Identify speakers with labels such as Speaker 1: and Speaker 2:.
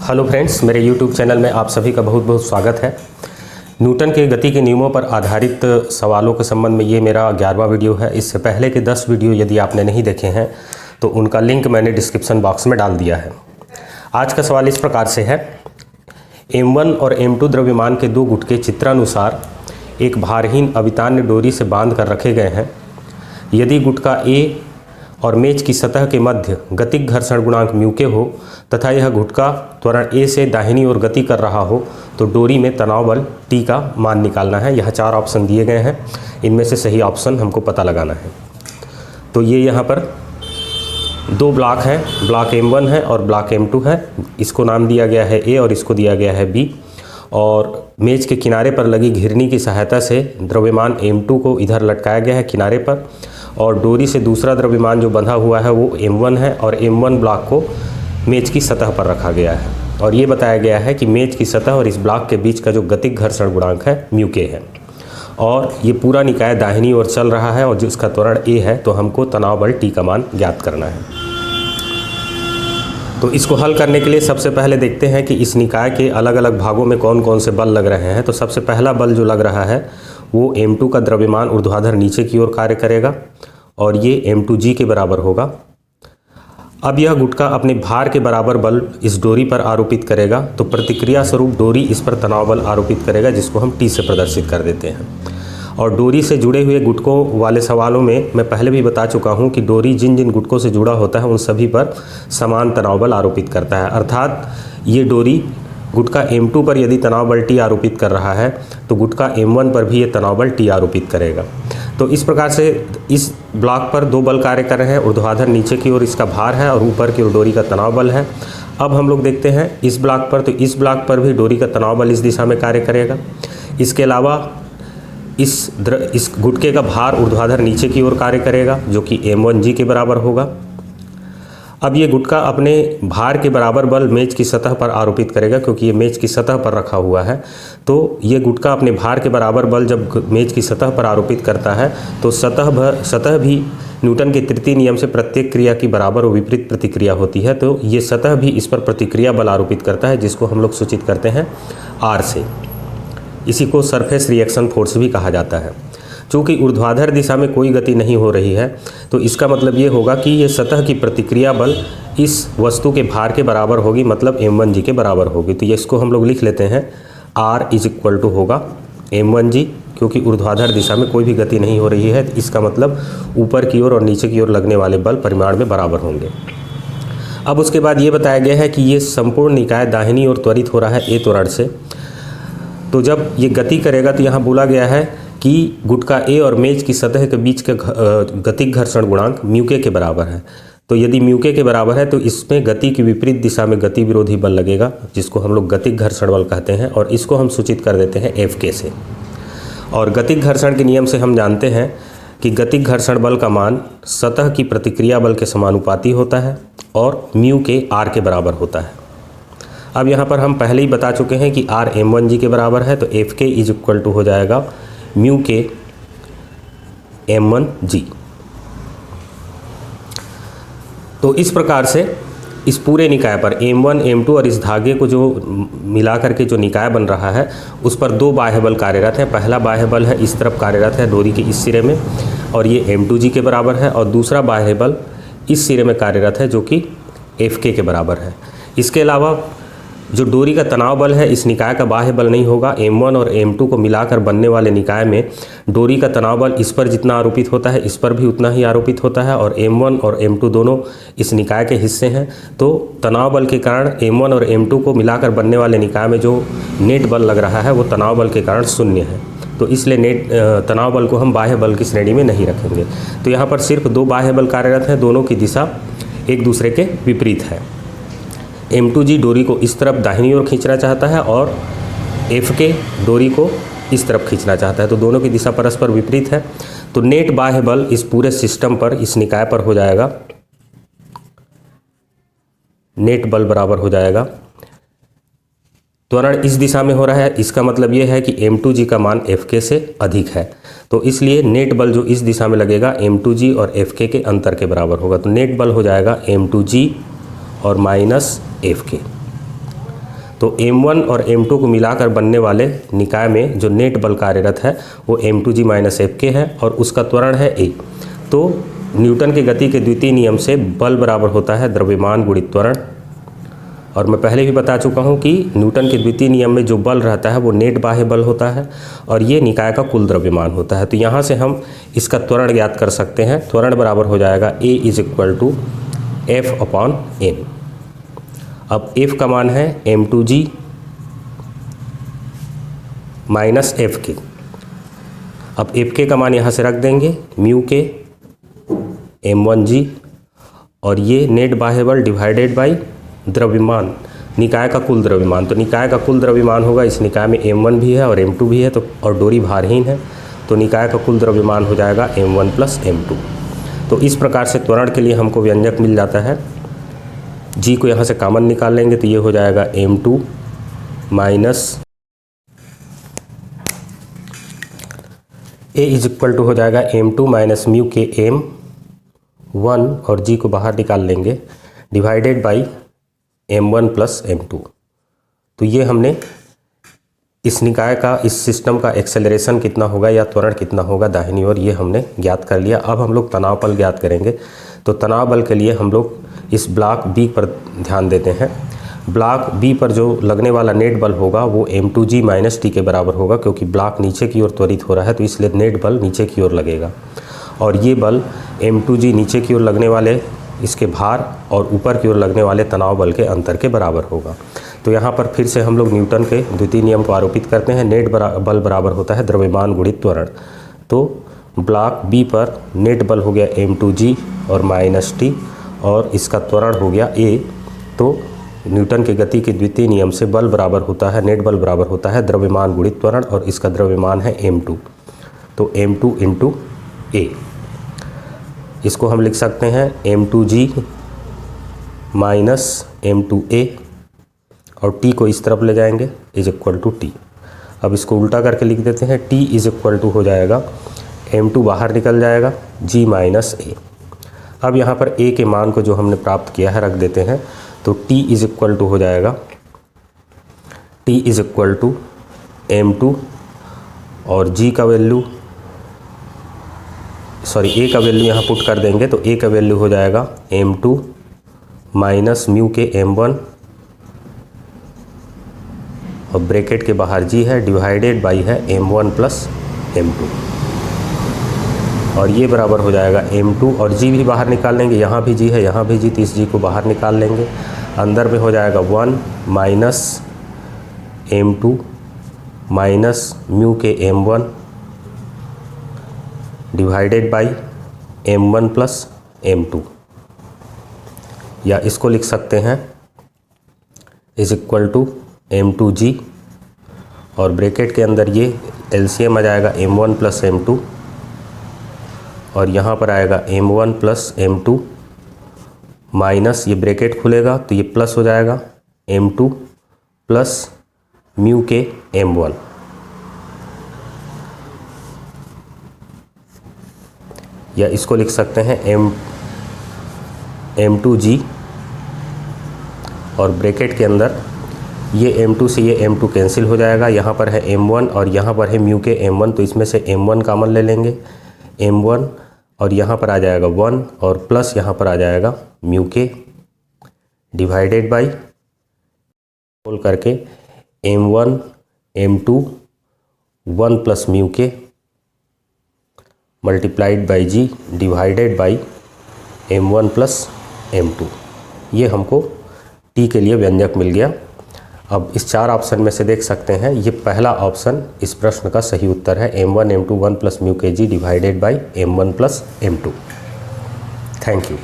Speaker 1: Hello friends, मेरे YouTube channel में आप सभी का बहुत बहुत स्वागत है। न्यूटन के गति के नियमों पर आधारित सवालों के संबंध में ये मेरा 11वां वीडियो है। इससे पहले के 10 वीडियो यदि आपने नहीं देखे हैं तो उनका लिंक मैंने डिस्क्रिप्शन बॉक्स में डाल दिया है। आज का सवाल इस प्रकार से है, M1 और M2 द्रव्यमान के दो गुटके चित्रानुसार एक भारहीन अवितान्य डोरी से बांध कर रखे गए हैं। यदि गुटका A और मेज की सतह के मध्य गतिक घर्षण गुणांक म्यू के हो तथा यह गुटका त्वरण A से दाहिनी ओर गति कर रहा हो तो डोरी में तनाव बल T का मान निकालना है। यह 4 ऑप्शन दिए गए हैं, इनमें से सही ऑप्शन हमको पता लगाना है। तो ये यहाँ पर दो ब्लॉक हैं, ब्लॉक M1 है और ब्लॉक M2 है। इसको नाम दिया गया है A और इसको दिया गया है B। और मेज के किनारे पर लगी घिरनी की सहायता से द्रव्यमान M2 को इधर लटकाया गया है किनारे पर, और डोरी से दूसरा द्रव्यमान जो बंधा हुआ है वो M1 है और M1 ब्लॉक को मेज की सतह पर रखा गया है। और ये बताया गया है कि मेज की सतह और इस ब्लॉक के बीच का जो गतिक घर्षण गुणांक है म्यू के है, और ये पूरा निकाय दाहिनी ओर चल रहा है और जिसका त्वरण A है, तो हमको तनाव बल T का मान ज्ञात करना है। तो इसको हल करने के लिए सबसे पहले देखते हैं कि इस निकाय के अलग अलग भागों में कौन कौन से बल लग रहे हैं। तो सबसे पहला बल जो लग रहा है वो M2 का द्रव्यमान ऊर्ध्वाधर नीचे की ओर कार्य करेगा और ये M2G के बराबर होगा। अब यह गुटका अपने भार के बराबर बल इस डोरी पर आरोपित करेगा, तो प्रतिक्रिया स्वरूप डोरी इस पर तनाव बल आरोपित करेगा, जिसको हम T से प्रदर्शित कर देते हैं। और डोरी से जुड़े हुए गुटकों वाले सवालों में मैं पहले भी बता चुका हूं कि डोरी जिन जिन गुटकों से जुड़ा होता है उन सभी पर समान तनाव बल आरोपित करता है। अर्थात ये डोरी गुटका M2 पर यदि तनाव बल T आरोपित कर रहा है तो गुटका M1 पर भी ये तनाव बल T आरोपित करेगा। तो इस प्रकार से इस ब्लॉक पर दो बल कार्य कर रहे हैं। ऊर्ध्वाधर नीचे की ओर इसका भार है और ऊपर की ओर डोरी का तनाव बल है। अब हम लोग देखते हैं इस ब्लॉक पर, तो इस ब्लॉक पर भी डोरी का तनाव बल इस दिशा में कार्य करेगा। इसके अलावा इस गुटके का भार ऊर्ध्वाधर नीचे की ओर कार्य करेगा, जो कि M1G के बराबर होगा। अब ये गुटका अपने भार के बराबर बल मेज की सतह पर आरोपित करेगा, क्योंकि ये मेज की सतह पर रखा हुआ है। तो ये गुटका अपने भार के बराबर बल जब मेज की सतह पर आरोपित करता है तो सतह भी न्यूटन के तृतीय नियम से प्रत्येक क्रिया की बराबर और विपरीत प्रतिक्रिया होती है। तो ये सतह भी इस पर प्रतिक्रिया बल आरोपित करता है, जिसको हम लोग सूचित करते हैं R से। इसी को सरफेस रिएक्शन फोर्स भी कहा जाता है। चूँकि ऊर्ध्वाधर दिशा में कोई गति नहीं हो रही है, तो इसका मतलब ये होगा कि ये सतह की प्रतिक्रिया बल इस वस्तु के भार के बराबर होगी, मतलब M1G के बराबर होगी। तो ये इसको हम लोग लिख लेते हैं R = होगा M1G, क्योंकि ऊर्ध्वाधर दिशा में कोई भी गति नहीं हो रही है। इसका मतलब ऊपर की ओर और नीचे की ओर लगने वाले बल परिमाण में बराबर होंगे। अब उसके बाद ये बताया गया है कि ये संपूर्ण निकाय दाहिनी ओर त्वरित हो रहा है A त्वरण से। तो जब ये गति करेगा तो यहाँ बोला गया है कि गुटका A और मेज की सतह के बीच का गतिक घर्षण गुणांक म्यू के बराबर है। तो यदि म्यू के बराबर है तो इसमें गति की विपरीत दिशा में गति विरोधी बल लगेगा, जिसको हम लोग गतिक घर्षण बल कहते हैं, और इसको हम सूचित कर देते हैं Fk से। और गतिक घर्षण के नियम से हम जानते हैं कि गतिक घर्षण बल का मान सतह की प्रतिक्रिया बल के समानुपाती होता है और म्यू के R के बराबर होता है। अब यहाँ पर हम पहले ही बता चुके हैं कि R M1G के बराबर है, तो Fk = हो जाएगा म्यू के M1G। तो इस प्रकार से इस पूरे निकाय पर M1, M2 और इस धागे को जो मिला करके जो निकाय बन रहा है उस पर दो बाह्य बल कार्यरत हैं। पहला बाह्य बल है इस तरफ कार्यरत है डोरी के इस सिरे में, और ये M2G के बराबर है, और दूसरा बाह्य बल इस सिरे में कार्यरत है, जो कि Fk के बराबर है। इसके अलावा जो डोरी का तनाव बल है इस निकाय का बाह्य बल नहीं होगा। M1 और M2 को मिलाकर बनने वाले निकाय में डोरी का तनाव बल इस पर जितना आरोपित होता है इस पर भी उतना ही आरोपित होता है, और M1 और M2 दोनों इस निकाय के हिस्से हैं। तो तनाव बल के कारण M1 और M2 को मिलाकर बनने वाले निकाय में जो नेट बल लग रहा है वो तनाव बल के कारण शून्य है। तो इसलिए नेट तनाव बल को हम बाह्य बल की श्रेणी में नहीं रखेंगे। तो यहाँ पर सिर्फ दो बाह्य बल कार्यरत हैं, दोनों की दिशा एक दूसरे के विपरीत है। M2G डोरी को इस तरफ दाहिनी ओर खींचना चाहता है और Fk डोरी को इस तरफ खींचना चाहता है, तो दोनों की दिशा परस्पर विपरीत है। तो नेट बाह्य बल इस पूरे सिस्टम पर, इस निकाय पर हो जाएगा, नेट बल बराबर हो जाएगा, त्वरण इस दिशा में हो रहा है, इसका मतलब ये है कि M2G का मान Fk से अधिक है। तो इसलिए नेट बल जो इस दिशा में लगेगा M2G और Fk के अंतर के बराबर होगा। तो नेट बल हो जाएगा M2G और माइनस Fk। तो M1 और M2 को मिलाकर बनने वाले निकाय में जो नेट बल कार्यरत है वो M2G माइनस Fk है और उसका त्वरण है a। तो न्यूटन की गति के द्वितीय नियम से बल बराबर होता है द्रव्यमान गुणित त्वरण। और मैं पहले भी बता चुका हूँ कि न्यूटन के द्वितीय नियम में जो बल रहता है वो नेट बाह्य बल होता है और ये निकाय का कुल द्रव्यमान होता है। तो यहाँ से हम इसका त्वरण ज्ञात कर सकते हैं। त्वरण बराबर हो जाएगा A = F/n। अब F का मान है M2G माइनस Fk। अब Fk का मान यहाँ से रख देंगे μk M1G और ये नेट बाह्य बल डिवाइडेड बाई द्रव्यमान, निकाय का कुल द्रव्यमान। तो निकाय का कुल द्रव्यमान होगा, इस निकाय में M1 भी है और M2 भी है, तो और डोरी भारहीन है, तो निकाय का कुल द्रव्यमान हो जाएगा M1 + M2। तो इस प्रकार से त्वरण के लिए हमको व्यंजक मिल जाता है। G को यहाँ से कॉमन निकाल लेंगे तो ये हो जाएगा M2 माइनस A = हो जाएगा M2 माइनस μk M1 और G को बाहर निकाल लेंगे डिवाइडेड बाई M1 + M2। तो ये हमने इस निकाय का, इस सिस्टम का एक्सेलरेशन कितना होगा या त्वरण कितना होगा दाहिनी ओर, ये हमने ज्ञात कर लिया। अब हम लोग तनाव बल ज्ञात करेंगे। तो तनाव बल के लिए हम लोग इस ब्लॉक B पर ध्यान देते हैं। ब्लॉक B पर जो लगने वाला नेट बल होगा वो M2G माइनस T के बराबर होगा, क्योंकि ब्लॉक नीचे की ओर त्वरित हो रहा है तो इसलिए नेट बल नीचे की ओर लगेगा। और ये बल M2G नीचे की ओर लगने वाले इसके भार और ऊपर की ओर लगने वाले तनाव बल के अंतर के बराबर होगा। तो यहाँ पर फिर से हम लोग न्यूटन के द्वितीय नियम को आरोपित करते हैं। नेट बल बराबर होता है द्रव्यमान गुणित त्वरण। तो ब्लॉक B पर नेट बल हो गया M2G और माइनस T और इसका त्वरण हो गया A। तो न्यूटन की गति के द्वितीय नियम से बल बराबर होता है, नेट बल बराबर होता है द्रव्यमान गुणित त्वरण और इसका द्रव्यमान है M2। तो M2 × A, इसको हम लिख सकते हैं M2G माइनस M2A और T को इस तरफ ले जाएंगे = T। अब इसको उल्टा करके लिख देते हैं। T = हो जाएगा M2 बाहर निकल जाएगा G माइनस A। अब यहाँ पर A के मान को जो हमने प्राप्त किया है रख देते हैं। तो T = हो जाएगा T = M2 और G का वैल्यू, सॉरी A का वैल्यू यहाँ पुट कर देंगे तो A का वैल्यू हो जाएगा M2 माइनस μk M1 और ब्रैकेट के बाहर G है डिवाइडेड बाई है M1 + M2 और ये बराबर हो जाएगा M2 और G भी बाहर निकाल लेंगे। यहाँ भी G है, यहाँ भी G, तो इस G को बाहर निकाल लेंगे। अंदर में हो जाएगा 1 minus M2 minus μk M1 divided by M1 + M2, या इसको लिख सकते हैं = M2G और ब्रैकेट के अंदर ये LCM आ जाएगा M1 + M2 और यहाँ पर आएगा M1 + M2 माइनस, ये ब्रैकेट खुलेगा तो ये प्लस हो जाएगा M2 + μk M1, या इसको लिख सकते हैं M2G और ब्रैकेट के अंदर ये M2 से ये M2 कैंसिल हो जाएगा। यहाँ पर है M1 और यहाँ पर है μk M1, तो इसमें से M1 कॉमन ले लेंगे M1 और यहाँ पर आ जाएगा 1 और प्लस यहाँ पर आ जाएगा μk डिवाइडेड बाई होल करके M1 M2 1 + μk multiplied by G divided by M1 + M2। ये हमको T के लिए व्यंजक मिल गया। अब इस 4 ऑप्शन में से देख सकते हैं ये पहला ऑप्शन इस प्रश्न का सही उत्तर है M1 M2 1 + μk G divided by M1 + M2। Thank you.